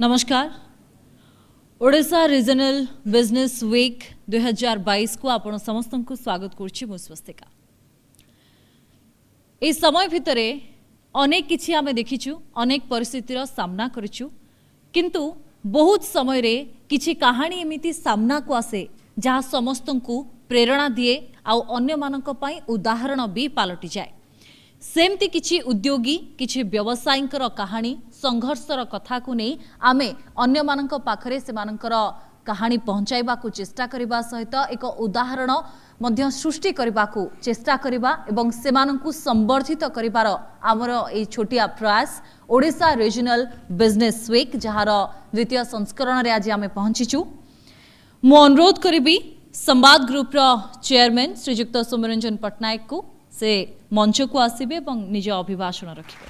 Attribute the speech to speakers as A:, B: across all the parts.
A: नमस्कार। Odisha regional business week 2022 को आपण समस्त को स्वागत करुच्ची मु स्वस्तिका। ए समय भितरे अनेक किछि आमे देखिछु, अनेक परिस्थितिर सामना करिछु, किंतु बहुत समय रे किछि कहानी एमिति सामना को आसे जहाँ समस्त को प्रेरणा दिए आउ अन्य मानक पई उदाहरण भी पालटि जाए। सेमती किछि उद्योगी किछि व्यवसायींकर कहानी संघर्षर कथा को नहीं आमे अन्य मानक पाखरे से मानकर कहानी पहुंचाइबा को चेष्टा करिबा सहित एक उदाहरण मध्य सृष्टि करिबा को चेष्टा करिबा एवं सेमानंकु संवर्धित करिबार आमर ए छोटिया प्रयास ओडिशा रीजनल बिजनेस वीक जहार द्वितीय संस्करण रे आज आमे पहुंचीचु। मु अनुरोध करिबी संवाद ग्रुप रो चेयरमैन श्रीजुक्त सोमरंजन पटनायक को से मंच को आसीबे एवं निज अभिभाषण रखिबे।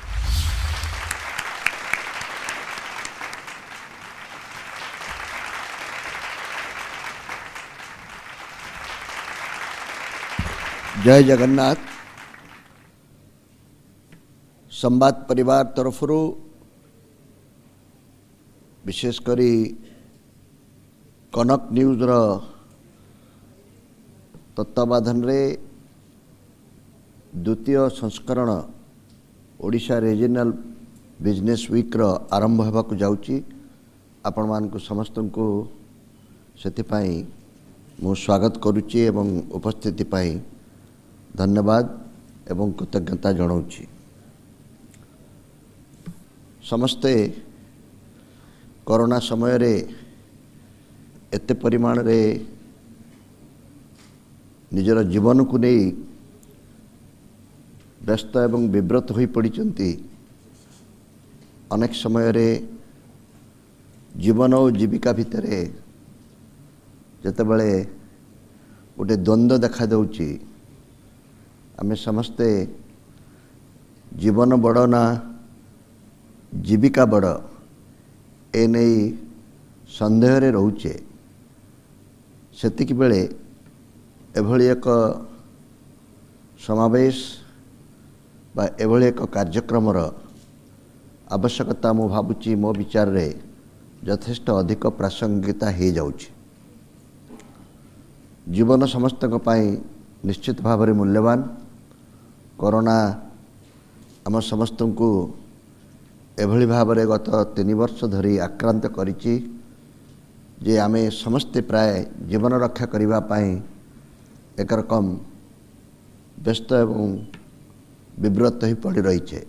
B: जय जगन्नाथ। संवाद परिवार तरफ विशेषकर कनक न्यूज तत्वावधान रे द्वितीय संस्करण ओडिशा रीजनल बिजनेस वीक आरंभ होगा जाउची। आपण मानकु समस्त को सेतिपाई मु स्वागत करुच्ची एवं उपस्थिति पाई धन्यवाद एवं कृतज्ञता जनाऊँगी। समस्ते कोरोना समय रे एते परिमाण रे निजर जीवन को नहीं व्यस्त एवं विव्रत हो पड़ती। अनेक समय रे जीवन और जीविका भितर जितेबाला गोटे द्वंद्व देखा दौची। आमे समस्ते जीवन बड़ ना जीविका बड़ ए नहीं संदेह रे रोचे। सेतिक बेले एभली एक समावेश बा एभली एक कार्यक्रमर आवश्यकता मु भावुची मो विचार रे यथेष्ट अधिक प्रासंगिकता हो जाउची। जीवन समस्त निश्चित भाव में मूल्यवान। कोरोना आम समस्त को एभली भाव में गत 3 वर्ष धरी आक्रांत करिछि जे आमे समस्ते प्राय जीवन रक्षा करिबा पाई एक रकम व्यस्त एवं विव्रत ही पड़ रही है।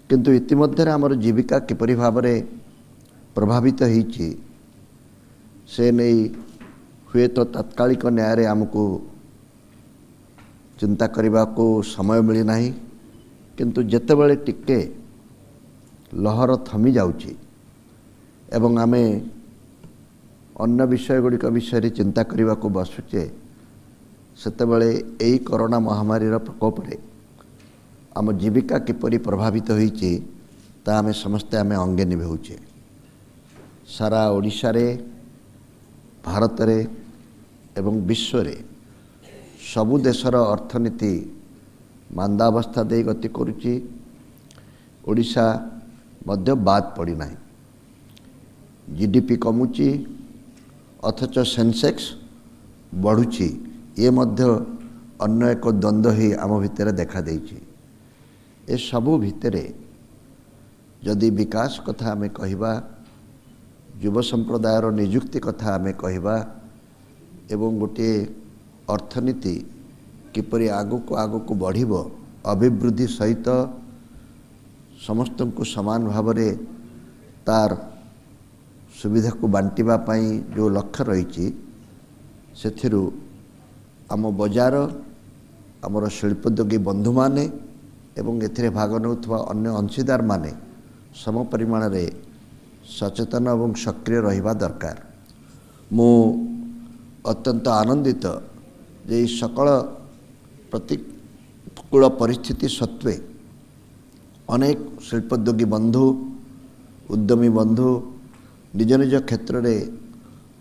B: किंतु इतिमध्य आमर जीविका किपरि भाव में प्रभावित होइछि से नहीं हुए तो तात्कालिक न्याय आमको चिंता करने को समय मिली नहीं। किंतु जेतेबेले टिके लहर थमी जाउची एवं आमे अन्य विषय गुड़िक विषय चिंता करने को बसुचे सेतेबेले एई कोरोना महामारी प्रकोप रे आम जीविका किपरि प्रभावित होइची ता आमे समस्ते आमे अंगे निभेउचे। सारा ओडिशा रे भारत रे एवं विश्व रे सबु देशर अर्थनीति मांदावस्था दे गति करुच्ची। ओडिशा मध्य बाद पड़ी ना। जीडीपी कमुची अथच सेंसेक्स बढ़ुची। ये मध्य अन्य एक द्वंद्व ही आम भितर देखा देइछि। ए सबु भितरे जदि विकास कथा आमे कहिबा, युव संप्रदायर निजुक्ति कथा आमे कहिबा एवं गोटे अर्थनीति किपरि आगु बढ़िबो अभिवृद्धि सहित समस्त को समान भाव में तार सुविधा को बांटिबा पाई जो लक्ष्य रही सेथिरु आम बजार आमर शिल्पोद्योगी बंधु माने एवं एथिरे भाग नउथवा अन्य अंशीदार माने सम परिमाण रे सचेतन एवं सक्रिय रहिबा दरकार। मु अत्यंत आनंदित जे सकल प्रतिकूल परिस्थिति सत्वे अनेक शिल्पोद्योगी बंधु उद्यमी बंधु निज निज क्षेत्र में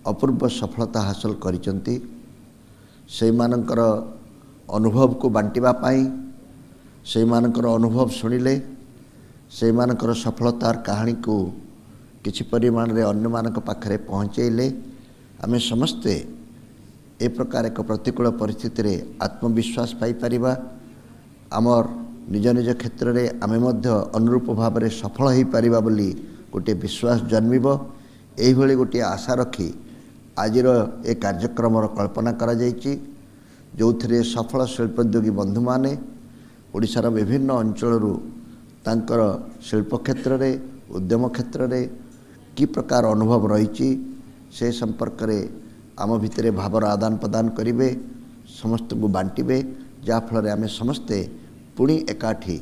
B: अपूर्व सफलता हासिल करिसंती। से मानकर अनुभव को बांटिबा पाई से मानकर अनुभव शुणिले से मानकर सफलतार कहानी को किछि परिमाण रे अन्य मानक पाखरे पहुँचेले आमे समस्ते ए प्रकार एक प्रतिकूल परिस्थिति रे आत्मविश्वास पाई परिबा आमर निज निज क्षेत्र में आमे मध्य अनुरूप भाव में सफल हो पारिबा बोली गोटे विश्वास जन्मिब एही गोटे आशा रखी आजिर ए कार्यक्रम कल्पना करा जायछि जो थे सफल शिल्पोद्योगी बंधु माने ओडिशार विभिन्न अंचलरू तांकर शिल्प क्षेत्र में उद्यम क्षेत्र में कि प्रकार अनुभव रही से संपर्क रे आम भितर भावर आदान प्रदान करेंगे समस्त को बांटे जहाँफल आम समस्ते पुणी एकाठी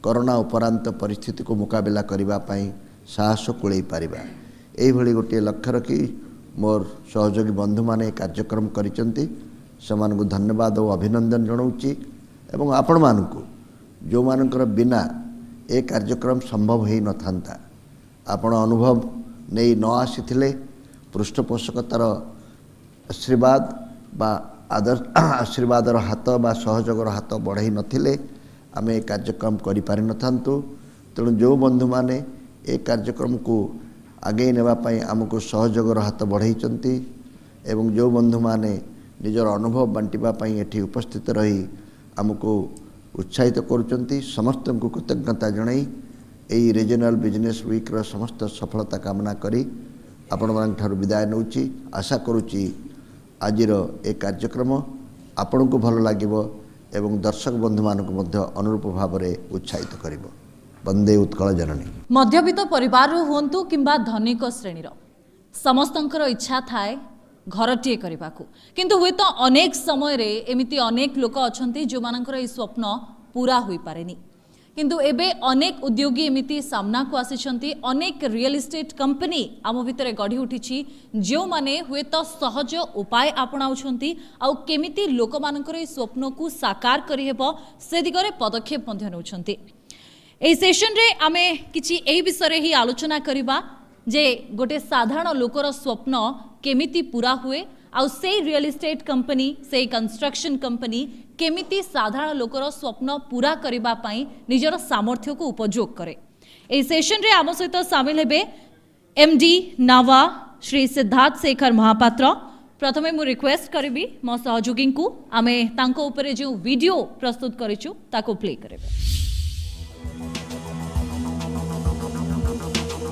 B: कोरोना उपरांत परिस्थिति को मुकाबला करने साहस कूल पारिबा एही गोटे लक्ष्य रखी मोर सहयोगी बंधु माने कार्यक्रम करिसेंती सेमानकु धन्यवाद और अभिनंदन जनाऊँगी एवं आपण मानकु जो मानकर बिना ए कार्यक्रम संभव हो न था आपण अनुभव नहीं न आसीथिले पृष्ठपोषकतार आशीर्वाद बा आदर आशीर्वादर हाथ बा सहयोगर हाथ बढ़ाई नथिले आमे कार्यक्रम करि पारि नथांतु तेणु जो बंधु माने ए कार्यक्रम को आगे नेबापाई आमको सहयोगर हाथ बढ़ाई एवं जो बंधु माने निजर अनुभव बांटिबापाई एठी उपस्थित रही आमको उत्साहित करुचंती समस्त को कृतज्ञता जणाई एई रीजनल बिजनेस वीक रो समस्त सफलता कामना करी आपण मान ठारू विदाय नउची आशा करुची आजिर ए कार्यक्रम आपण को भल लागिबो एवं दर्शक बंधु मानक मध्य अनुरूप भाव में उत्साहित करिबो। वंदे उत्कल जननी।
A: मध्यवित्त परिवार हुंतु किंबा धनिक श्रेणीर समस्तंकर इच्छा थाए घरटीए करबाकू किंतु हुए तो अनेक समय रे एमिति अनेक लोक अछंती जो मानकर ई स्वप्न पूरा होई पारेनी किंतु एबे अनेक उद्योगी एमिति सामना को आसिछंती अनेक रियल एस्टेट कंपनी आम भितरे गढ़ी उठिछि जो माने हुए तो सहज उपाय आपणाउछंती आउ केमिति लोक मानकर ई स्वप्न को साकार करि हेबो से दिगरे पदक्षेप मध्य नउछंती। एई सेशन रे आमे किछि एई विषय ही आलोचना करिबा जे गोटे साधारण लोकर स्वप्न केमिति पूरा हुए आउ से रियल एस्टेट कंपनी से कंस्ट्रक्शन कंपनी केमिति साधारण लोकर स्वप्न पूरा करिबा पई निजर सामर्थ्य को उपयोग करे। ए सेशन रे आम सहित शामिल हेबे एमडी नावा श्री सिद्धार्थ शेखर महापात्र। प्रथमे मु रिक्वेस्ट करिबी मो सहयोगी को आमे तांको ऊपर जो वीडियो प्रस्तुत करिछु ताको प्ले करबे।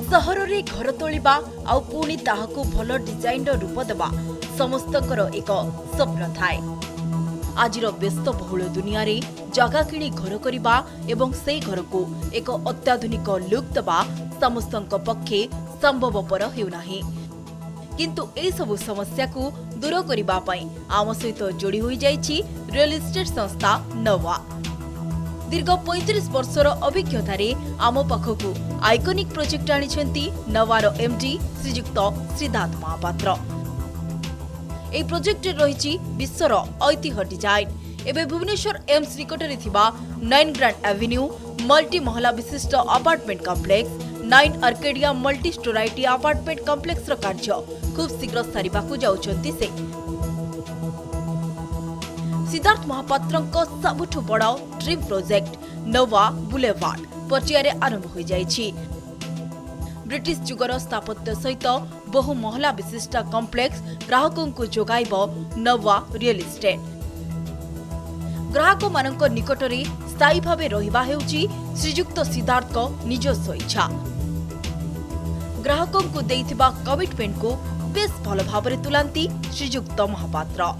C: सहर रे घर तोलिबा आउ पुणी ताहाको भल डिजाइन रूप देबा समस्तकर एक स्वप्न थाए। आजिर व्यस्त बहुल दुनिया रे जगह किणी घर करिबा एवं से घर को एक अत्याधुनिक लुक देबा समस्तक पक्षे संभवपर हेउनाही किंतु ए सबु समस्या को दूर करिबा पई आम सहित जोड़ी होई जाईछि रियल एस्टेट संस्था नवा। दीर्घ 35 वर्षर अभिज्ञता आम पाखकु आइकनिक प्रोजेक्ट आनिछंती नवार एमडी श्रीजुक्त सिद्धार्थ महापात्र। ए प्रोजेक्ट रही विश्वर ऐतिह्य डिजाइन एवं भुवनेश्वर एम्स निकटरे थिबा 9 ग्रांड एवेन्यू मल्टी महला विशिष्ट apartment complex 9 Arcadia multi storeyed apartment complex रो कार्य खूब शीघ्र सारिबाकु जाउछंती से। सिद्धार्थ महापात्रଙ୍କ सबुठु बड़ ड्रीम प्रोजेक्ट नवा बुलेवार्ड पर्याय आरंभ हो जाइछि। ब्रिटिश जुगर स्थापत्य सहित बहु महला विशिष्ट कॉम्प्लेक्स ग्राहकों को जोगाइब नवा रियल एस्टेट। ग्राहक मानक निकटरे स्थायी भावे रहिबा हेउछि श्रीजुक्त सिद्धार्थ निजस्व इच्छा। ग्राहकों को देइथिबा कमिटमेंट को बेस भल भावरे तुलांती श्रीजुक्त महापात्र।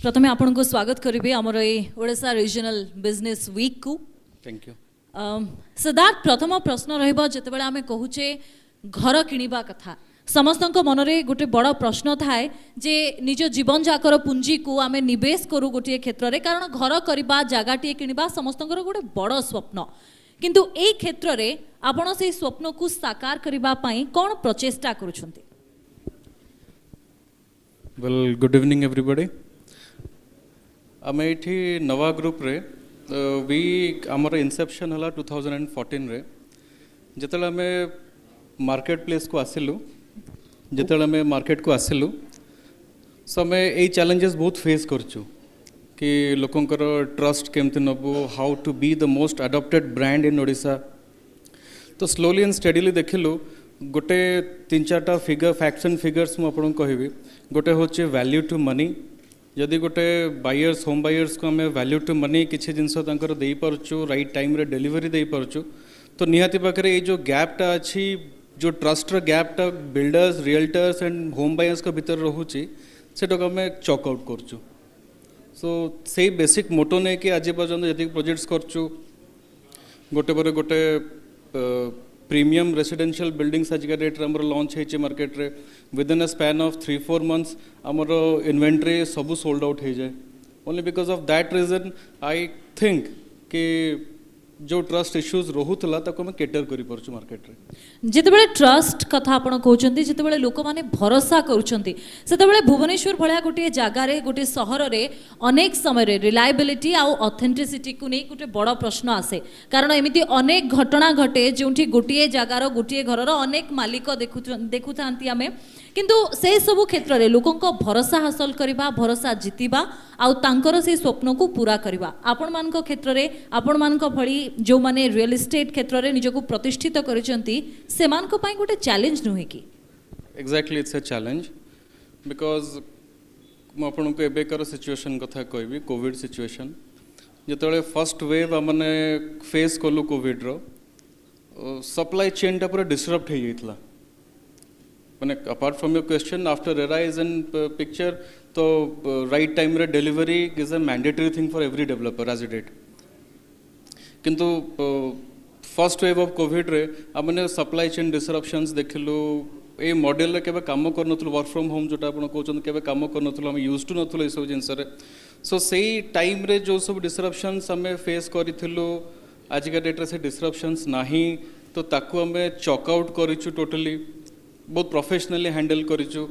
A: प्रथमे आपन को स्वागत करिबे हमर ए ओडिशा रीजनल बिजनेस वीक को।
D: Thank you.
A: सिद्धार्थ प्रथम प्रश्न रहबा जेतेबेले आमे कहूचे घर किनिबा कथा समस्तक मनरे गोटे बड़ प्रश्न थाए जे निज जीवन जाकर पुंजी को आमे निवेश करू गोटे क्षेत्र रे कारण घर करबा जगाटी किनिबा समस्तकर गोटे बड़ स्वप्न किंतु एई क्षेत्र रे आपण से स्वप्न को साकार करबा पई कोन प्रचेष्टा करूछंती?
D: Well good evening everybody. आमे एठी नवा ग्रुप रे वी आमर इनसेप्शन हला 2014 रे जेतले आमे मार्केट प्लेस को आसिलु जेतले आमे मार्केट को आसिलु सो आमे एई चैलेंजेस बहुत फेस करछु कि लोकंकर ट्रस्ट केमती नबू how to be the most adopted brand in Odisha तो स्लोली एंड स्टेडीली देखिलु गोटे 3-4टा फिगर फैक्ट्स एंड फिगर्स मु आपन कहबी गोटे होचे वैल्यू टू मनी जदि गोटे बायर्स होम बायर्स को आम वैल्यू टू मनी किसी जिनस दे पार्चु राइट टाइम रे डिलीवरी दे पार्चु तो निहाती पाखे ये जो गैपटा अच्छी जो ट्रस्ट गैपटा builders realtors and home buyers को भीतर रोचे से आम चॉकआउट करचु सो से बेसिक मोटो नहीं कि आज पर्यटन जी प्रोजेक्ट्स करचु गोटे पर गोटे प्रीमियम रेसिडेंशियल बिल्डिंग्स आज डेट रे लॉन्च होइए मार्केट रे within a span of 3-4 months आमर इन्वेंटरी सब सोल्ड आउट हो जाए only because of that reason I think कि जो ट्रस्ट इश्यूज रोहुतला ताको हम केटर करि परछु मार्केट रे
A: जेतेबेले ट्रस्ट कथा आपण कहउचंती जेतेबेले लोक माने भरोसा करूचंती सेतेबेले भुवनेश्वर भलिया गोटे जागा रे गोटे शहर रे अनेक समय रे रिलायबिलिटी आ ऑथेंटिसिटी को नै गोटे बड़ प्रश्न आसे कारण एमिति अनेक घटना घटे जोंठी गोटिए जागार गोटिए घरर अनेक मालिक देखुथांती आमे किंतु से सबु क्षेत्र रे लोकंक भरोसा हासिल करबा भरोसा जितिबा आउ तांकर से स्वप्न को पूरा करबा आपण मानक क्षेत्र रे आपण मानक भली जो माने रियल एस्टेट क्षेत्र रे निजको प्रतिष्ठित करिसंती सेमानक पई गोटे चैलेंज नुहे की
D: exactly it's a challenge because मु आपन को एबेकर सिचुएशन कथा कहबी कोविड सिचुएशन जेतले फर्स्ट वेव हमने फेस कलु कोविड रो सप्लाई चेन टा पूरा डिसरप्ट हो जाइतला मैंने apart from your question after RERA is in picture तो राइट टाइम रे delivery is a mandatory thing for every developer as a date किंतु फर्स्ट वेव ऑफ कोविड रे हमने सप्लाई चेन डिसरप्शंस देखिलु ए मॉडल रे केबे काम करनथुल वर्क फ्रॉम होम जोटा आपण कहउछन केबे काम करनथुल हम यूज टू नथुल ए सब जिंस रे सो सेही टाइम रे जो सब डिसरप्शंस हमें फेस करिथिलु आज का डेट रे से डिसरप्शंस नाही तो ताकू हमें चॉकआउट करिछु टोटली बहुत प्रोफेशनली हैंडल करिछु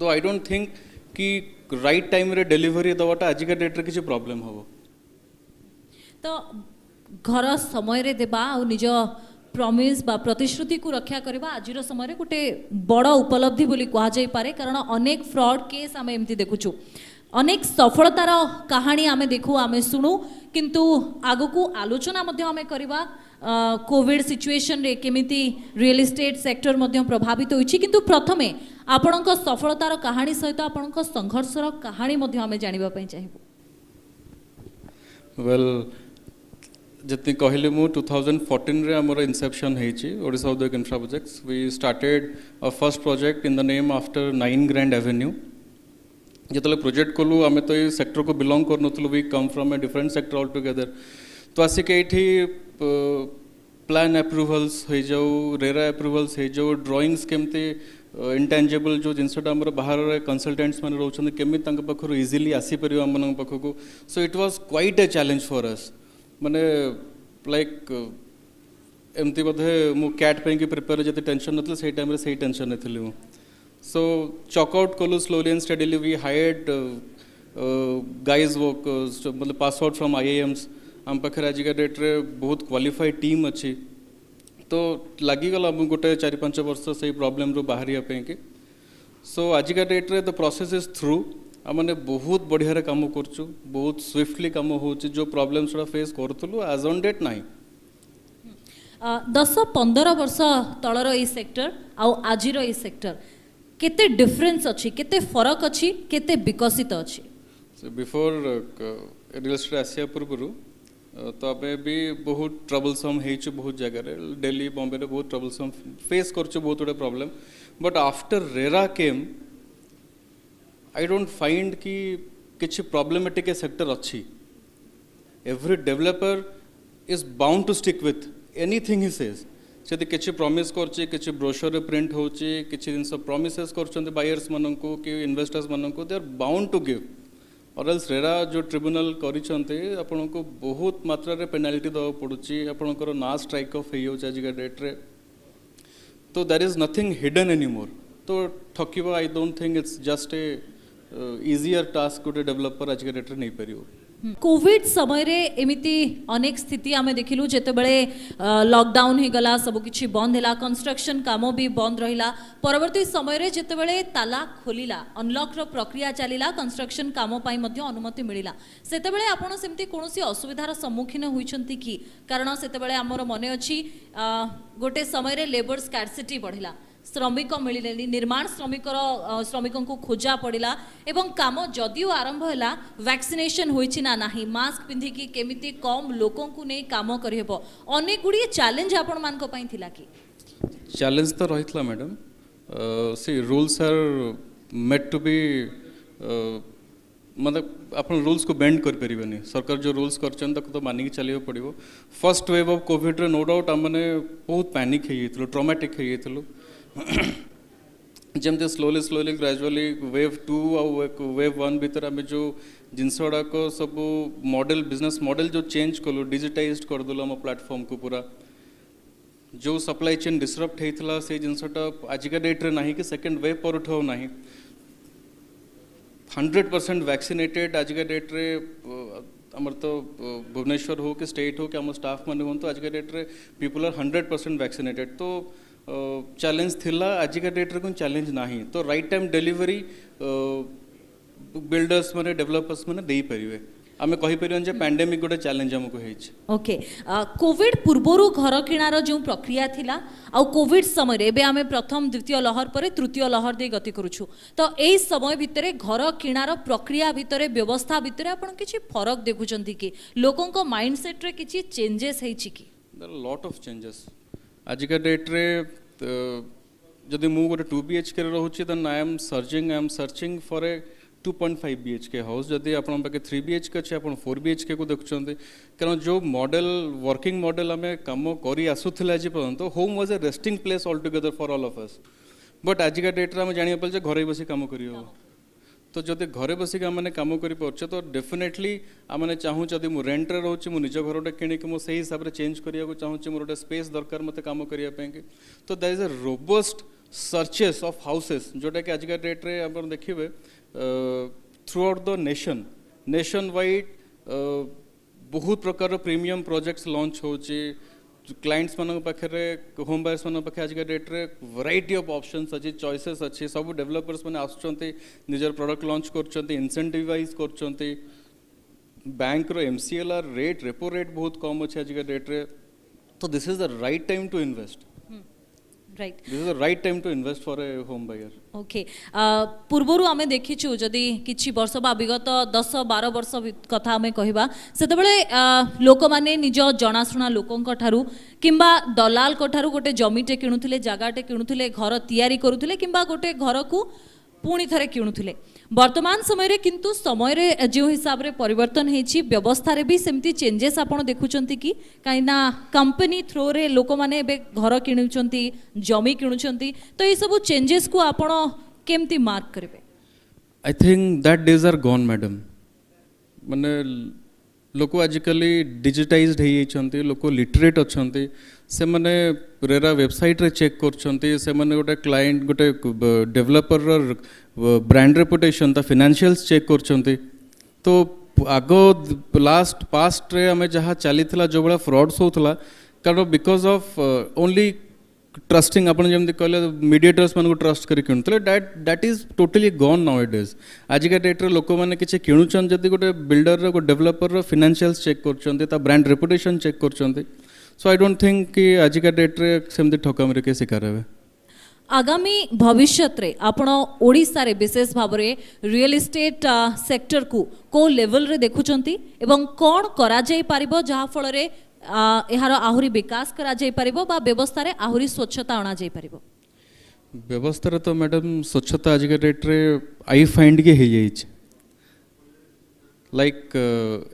D: तो आई डोंट थिंक कि राइट टाइम रे डिलीवरी दवाटा आज का डेट रे किसी प्रॉब्लम हो
A: तो घर समय रे देबा आ निज प्रॉमिस बा प्रतिश्रुति को रक्षा करबा आजिर समय रे गोटे बड़ उपलब्धि बोली कहा जाई पारे कारण अनेक फ्रॉड केस आमे एमती देखुछु अनेक सफलतार कहानी आमे देखू आमे सुनु किंतु आगु को आलोचना मध्य आमे करबा कोविड सिचुएशन रे केमिति रियल एस्टेट सेक्टर मध्य प्रभावित होइछि किंतु प्रथमे आपणक सफलतार कहानी सहित आपणक संघर्षर कहानी मध्य आमे जानिबा पई चाहिबो
D: वेल जितनी कहले मु 2014 रे हमर इंसेप्शन हेछि Odisha Udyog infra projects we started a first project in the name after 9 grand avenue जितले प्रोजेक्ट कलु आमे तो ये सेक्टर को बिलोंग करनथलु we come from a different sector all together तो आसिक एठी प्लान अप्रूवल्स हो जाऊ रेरा अप्रूवल्स हो जाऊ ड्राइंग्स केमती इंटेंजिबल जो जिनसटा हमर बाहर कंसल्टेंट्स माने रहउछन केमि तांक पखरु इजीली आसी परियो हमन पखकु so it was quite a challenge for us माने लाइक एमती बधे मु कैट पे की प्रिपेयर जति टेंशन नथले सेही टाइम रे सेही टेंशन नथली मु सो चॉकआउट कलु slowly and steadily we hired guys work मतलब पास आउट फ्रॉम आईआईएम्स आम पाखे आज का डेट रे बहुत क्वालिफाइड टीम अच्छी तो लगिगला गोटे 4-5 वर्ष से प्रॉब्लम रू बाहर कि सो आज का डेट रे द प्रोसेस इज थ्रू आमने बहुत बढ़िया काम करचु बहुत स्विफ्टली काम हो जो प्रॉब्लम सड़ा फेस करथुलु एज ऑन डेट नाही
A: 10-15 वर्ष तलर ई सेक्टर आउ आजिर ई सेक्टर केते डिफरेंस अछि केते फरक अछि केते विकसित अछि
D: सो बिफोर रियल एस्टेट आसिया पूर्व तो अबे भी बहुत ट्रबलसम हेचु बहुत जगह रे दिल्ली बॉम्बे रे बहुत ट्रबलसम फेस करचु बहुत बड़ा problem but after RERA came I don't find कि किछि प्रॉब्लमेटिक सेक्टर अच्छी every developer is bound to stick with anything he says जदि किछि प्रॉमिस करछि किछि ब्रोशर रे प्रिंट होछि किछि दिन सब प्रॉमिसेस करछन्ते बायर्स मननको कि इन्वेस्टर्स मननको they are bound to give or else RERA जो ट्रिब्यूनल करिसंते आपनको बहुत मात्रा रे पेनाल्टी दवा पड़ुछि आपनकर ना स्ट्राइक ऑफ हेयो आज का डेट रे तो there is nothing hidden anymore तो ठकिबा I don't think it's just a easier task to developer आज के डेट रे नहीं परियो
A: कोविड समय रे एमिति अनेक स्थिति आमे देखिलु जेतेबेले लॉकडाउन हे गला सब किछि बंद हैला कंस्ट्रक्शन काम भी बंद रहिला परवर्ती समय रे जेतेबेले ताला खोलिला अनलॉक रो प्रक्रिया चलिला कंस्ट्रक्शन काम पाई मध्ये अनुमति मिलिला सेतेबेले आपण सेमति कोनोसी असुविधार सम्मुखीन होइछंती की कारण सेतेबेले हमर मने अछि गोटे समय रे लेबर स्कार्सिटी बढ़िला श्रमिक मिले निर्माण श्रमिकों को खोजा पड़ा एवं काम जदियो आरंभ है वैक्सीनेशन होइछि ना नाही मास्क पिंधिकी केमिति कम लोकों को नहीं काम करहेबो अनेक गुडी चैलेंज आपण मान को पई थिला की
D: चैलेंज तो रहितला madam see rules are meant to be मतलब अपन रूल्स को बेंड कर परिबेनी सरकार जो रूल्स करछन तक तो मानिक चलियो पड़िबो फर्स्ट वेव ऑफ कोविड रे नो डाउट हमने बहुत पैनिक हे येथलो ट्रॉमेटिक हे येथलो जमते स्लोली ग्रेजुअली वेव 2 और वेव 1 भीतर आम जो जिनस गुड़ाक सब मॉडल बिजनेस मॉडल जो चेंज कलु डिजिटाइज करदेलु आम प्लेटफॉर्म को पूरा जो सप्लाई चेन डिसरप्ट होता से जिनसटा आजिका डेट्रे ना कि सेकेंड वेव पर उठाओ ना 100% वैक्सीनेटेड आजिका डेट्रे आमर तो भुवनेश्वर हो कि स्टेट हो कि आम स्टाफ मैंने हूँ आजिका डेट्रे पीपल आर 100% वैक्सीनेटेड तो चैलेंज थिला आजिका डेट्रे कोई चैलेंज नाही तो राइट टाइम डिलीवरी बिल्डर्स माने डेवलपर्स माने देई परिवे आमे कहि परियन जे पैंडेमिक गोटे चैलेंज हमको हेछ
A: ओके कोविड पूर्वरु घर किणार जो प्रक्रिया थिला आ कोविड समय रे बे आमे प्रथम द्वितीय लहर परे तृतीय लहर दे गति करूछु तो एई समय भितरे घर किणार प्रक्रिया भितरे व्यवस्था भितरे आपण किछि फरक देखुचंती कि लोकन को माइंडसेट रे किछि चेंजेस हेछि कि
D: there are lot of changes आजिका डेट्रे जदि मु गोटे 2 BHK रे रहउछि then I am searching for a 2.5 BHK house जदि आपण पाके 3 BHK अछि आपण 4 BHK को देखुछन्ते कारण जो मॉडल वर्किंग मॉडल हमें काम करी आसुथिला जे पर्यंत home was a resting place all together for all of us but आजिका डेट्रे हम जानिया पल जे घरे बसी काम करियो तो जदि घरे बसिक आमने काम करि परछे तो डेफिनेटली आमने चाहू जदि मु रेंट रे रहउछि मु निज घरटे किनि कि मु सही हिसाब रे चेंज करिया को चाहूछि मोर स्पेस दरकार मते काम करिया पे तो there is a robust searches of houses जोटा कि आजिका डेट रे आपण देखिबे throughout the nationwide बहुत प्रकार प्रीमियम प्रोजेक्ट्स लॉन्च होछि क्लाइंट्स मान पाखे होम बायर्स मान पाखे आजिका डेट्रे वैरायटी ऑफ ऑप्शंस अच्छी चॉइसेस अच्छी सब डेवलपर्स मैंने आसुँच निजर प्रोडक्ट लॉन्च कर इनसेंटिवाइज कर बैंक रो MCLR रेट रेपो रेट बहुत कम अच्छे आजिका डेट्रे तो this is the right time to invest
A: right
D: this is the right time to invest for a home buyer
A: okay पूर्वरु आमे देखिछु जदि किछि वर्ष बा विगत 10-12 वर्ष कथा आमे कहिबा सेतबेले लोक माने निज जणासुना लोकंक ठारू किंबा दलाल को ठारू गोटे जमीटे किणुथिले जागाटे किणुथिले घर तयारी करूथिले किंबा गोटे घर को पुणी थरे किणुथिले वर्तमान समय रे किंतु समय रे जो हिसाब रे परिवर्तन हेछि व्यवस्था रे भी सेमती चेंजेस आपण देखुचंती कि काइना कंपनी थ्रो रे लोक माने बे घर किणुचंती जमी किणुचंती तो ए सब चेंजेस को आपण केमती मार्क करबे
D: I think that days are gone madam माने लोक आजिकली डिजिटाइज्ड हो जाइछंती लोक लिटरेट अछंती से माने रेरा वेबसाइट रे चेक करछंती से माने गोटे क्लाइंट गोटे डेवलपर ब्रांड रेपुटेशन ता फाइनेंशियल्स चेक करछंती तो आगो लास्ट पास्ट रे हमें जहाँ चलीथिला जो बड़ा फ्रॉड्स होतला कारण बिकॉज ऑफ ओनली ट्रस्टिंग आपण जेमति कहले मीडिएटर्स मान को ट्रस्ट करी किणुतले that is totally gone now it is आजिका डेट रे लोक माने किछि किणुचन जदि गोटे बिल्डर रो डेवलपर रो फाइनेंशियल्स चेक करछंती ता ब्रांड रेपुटेशन चेक करछंती सो आई डोंट थिंक कि आजिका डेट रे सेमति ठकामरे के शिकार हेबे
A: आगामी भविष्य रे आपण ओडिसा रे विशेष भाव रे रियल एस्टेट सेक्टर को लेवल रे देखुचंती एवं कोन करा जाय पारिबो जहा फल रे एहार आहुरी विकास करा जाय पारिबो बा व्यवस्था रे आहुरी स्वच्छता आना जाय पारिबो
D: व्यवस्था रे तो मैडम स्वच्छता आजिका डेट रे आई फाइंड के हे जाय लाइक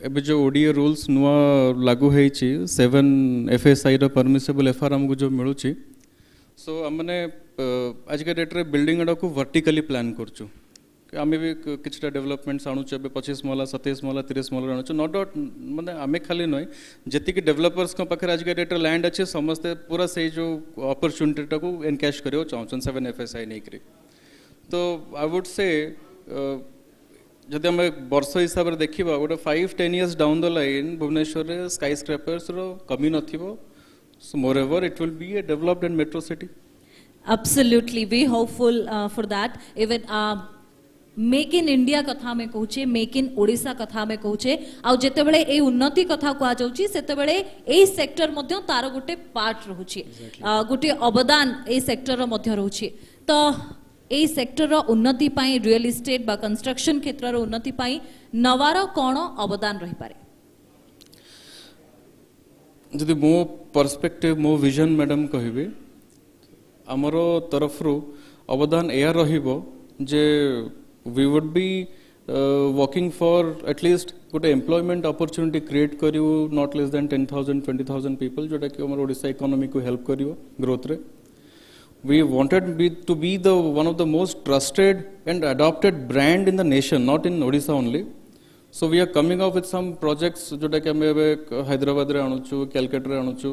D: एबे जो ओडीए रूल्स नुआ लागू है 7 FSI रो परमिसेबल FR हमको जो मिलुची सो हमने आजिका डेट रे बिल्डिंग गुड़ा को वर्टिकली प्लान करछु आम भी किछटा डेवलपमेंट्स आणुचे 25 महला 27 महला 30 महला आणुचे नॉट आउट माने आमे खाली नय जति कि डेवलपर्स को पाखर आजिका डेट रे लैंड अच्छे समस्ते पूरा से जो अपॉर्चुनिटी को एनकैश करियो चाहछन 7 FSI नै करी तो आई वुड से जदि आम वर्ष हिसाब से देखा गोटे 5-10 years down the line Bhubaneswar रे स्काई स्क्रैपर्स रो कमी नथिबो so moreover it will be a developed and metro city
A: Absolutely, we hopeful for that. Even make in India कथा में कहूचे, मेक इन ओडिशा कथा में कहूचे, आउ जेते बेले ए उन्नति कथा कहा जाउची सेते बेले ए सेक्टर मध्य तार गोटे पार्ट रहउची, गोटे अवदान ए सेक्टर रो मध्य रहउची। तो ए सेक्टर रो उन्नति पाई रियल एस्टेट बा कंस्ट्रक्शन क्षेत्र रो उन्नति पाई नवार कोन अवदान रही पारे?
D: जदि मो पर्सपेक्टिव मो विजन मैडम कहबे आमर तरफ रु अवदान या रहिबो जे we would be working for at least good employment opportunity create करियो not less than 10,000-20,000 people जोटा कि हमर ओडिशा इकोनॉमी को हेल्प करियो ग्रोथ रे। We wanted to be the one of the most trusted and adopted brand in the nation, not in Odisha only. So we are coming up with some projects जोटा कि हमें हैदराबाद रे आणुचु, कैलकाटा रे आणुचु।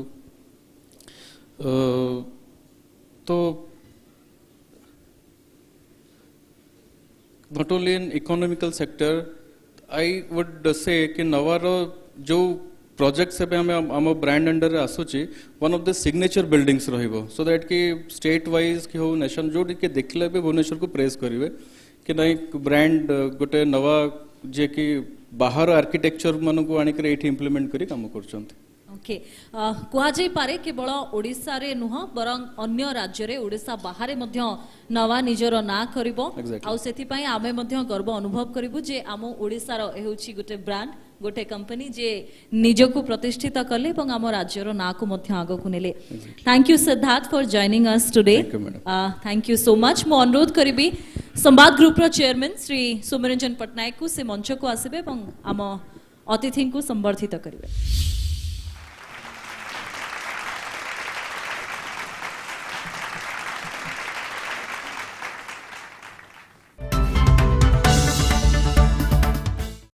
D: तो not only in economical sector, I would say कि नवार जो projects है हमें आम ब्रांड अंडर आसूची one of the signature buildings रहिबो सो दैट कि स्टेट वाइज कि हो नेशन जो के देखले भी भुवनेश्वर को प्रेस करिवे कि नहीं ब्रांड गोटे नवा जे कि बाहर आर्किटेक्चर मन को आनी करे एठी इंप्लीमेंट करी काम करछंती।
A: ओके कहा जाई पारे केवल ओडिशा रे नुह बरं अन्य राज्य रे ओडिशा बाहर मध्य नवा निजर ना करिवो आ सेति पई आमे मध्य गर्व अनुभव करिवु जे आम ओडिशा रो हेउची गोटे ब्रांड गोटे कंपनी जे निजको प्रतिष्ठित कले एवं आम राज्य रो ना को मध्य आगो को नेले। Thank you Siddharth for joining us today. Thank you so much. मो अनुरोध करिबी संवाद ग्रुप रो चेयरमैन श्री सोमरंजन पटनायक को से मंच को आसीबे एवं आम अतिथि को संबर्धित करिवे।